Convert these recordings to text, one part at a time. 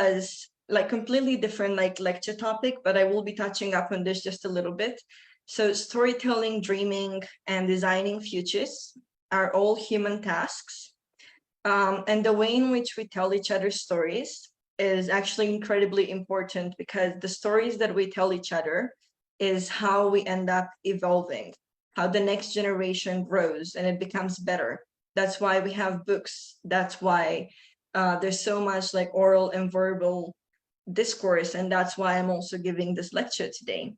as like completely different like lecture topic, but I will be touching up on this just a little bit. So storytelling, dreaming, and designing futures are all human tasks. And the way in which we tell each other stories is actually incredibly important, because the stories that we tell each other is how we end up evolving, how the next generation grows and it becomes better. That's why we have books. That's why there's so much like oral and verbal discourse. And that's why I'm also giving this lecture today.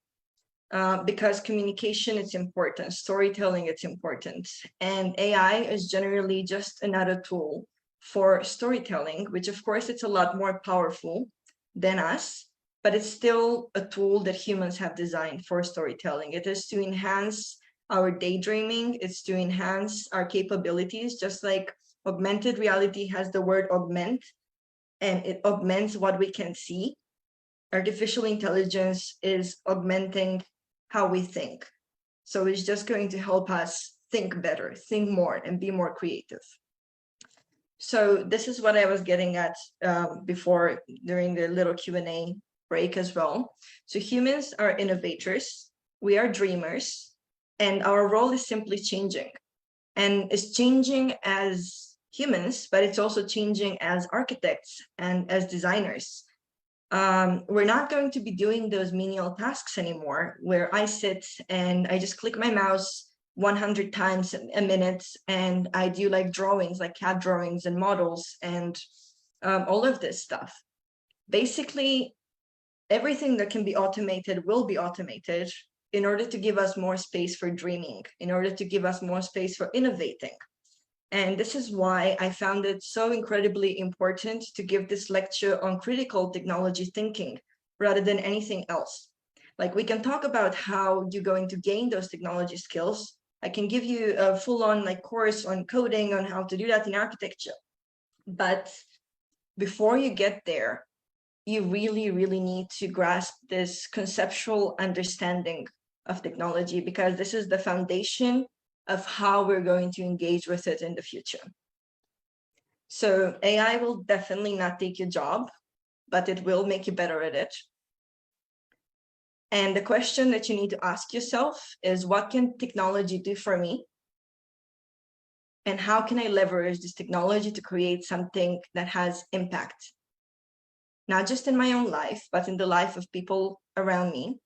Because communication is important, storytelling is important, and AI is generally just another tool for storytelling, which of course it's a lot more powerful than us, but it's still a tool that humans have designed for storytelling. It is to enhance our daydreaming, it's to enhance our capabilities, just like augmented reality has the word augment, and it augments what we can see. Artificial intelligence is augmenting how we think. So it's just going to help us think better, think more, and be more creative. So this is what I was getting at before during the little Q&A break as well. So humans are innovators, we are dreamers, and our role is simply changing. And it's changing as humans, but it's also changing as architects and as designers. We're not going to be doing those menial tasks anymore, where I sit and I just click my mouse 100 times a minute and I do like drawings, like CAD drawings and models and all of this stuff. Basically, everything that can be automated will be automated in order to give us more space for dreaming, in order to give us more space for innovating. And this is why I found it so incredibly important to give this lecture on critical technology thinking rather than anything else. Like, we can talk about how you're going to gain those technology skills. I can give you a full-on like course on coding, on how to do that in architecture. But before you get there, you really, really need to grasp this conceptual understanding of technology, because this is the foundation of how we're going to engage with it in the future. So AI will definitely not take your job, but it will make you better at it. And the question that you need to ask yourself is, what can technology do for me? And how can I leverage this technology to create something that has impact? Not just in my own life, but in the life of people around me.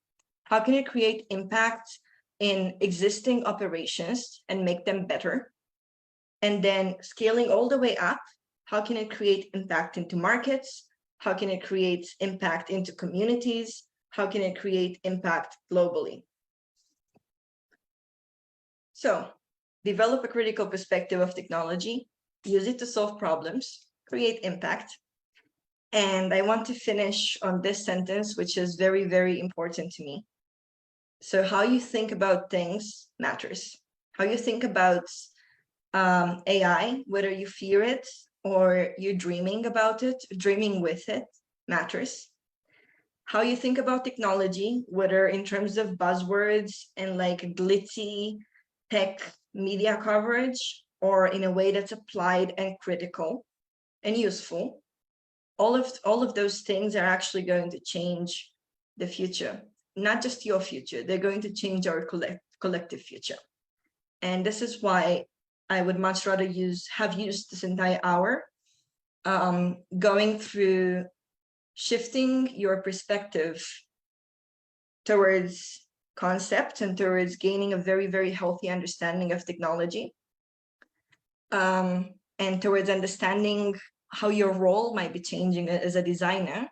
How can I create impact in existing operations and make them better? And then scaling all the way up, how can it create impact into markets? How can it create impact into communities? How can it create impact globally? So develop a critical perspective of technology, use it to solve problems, create impact. And I want to finish on this sentence, which is very, very important to me. So how you think about things matters. How you think about AI, whether you fear it or you're dreaming about it, dreaming with it, matters. How you think about technology, whether in terms of buzzwords and like glitzy tech media coverage, or in a way that's applied and critical and useful, all of those things are actually going to change the future. Not just your future, they're going to change our collective future. And this is why I would much rather have used this entire hour going through shifting your perspective towards concept and towards gaining a very, very healthy understanding of technology, and towards understanding how your role might be changing as a designer,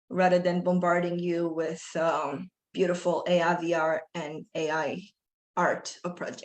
rather than bombarding you with beautiful AI, VR, and AI art or project.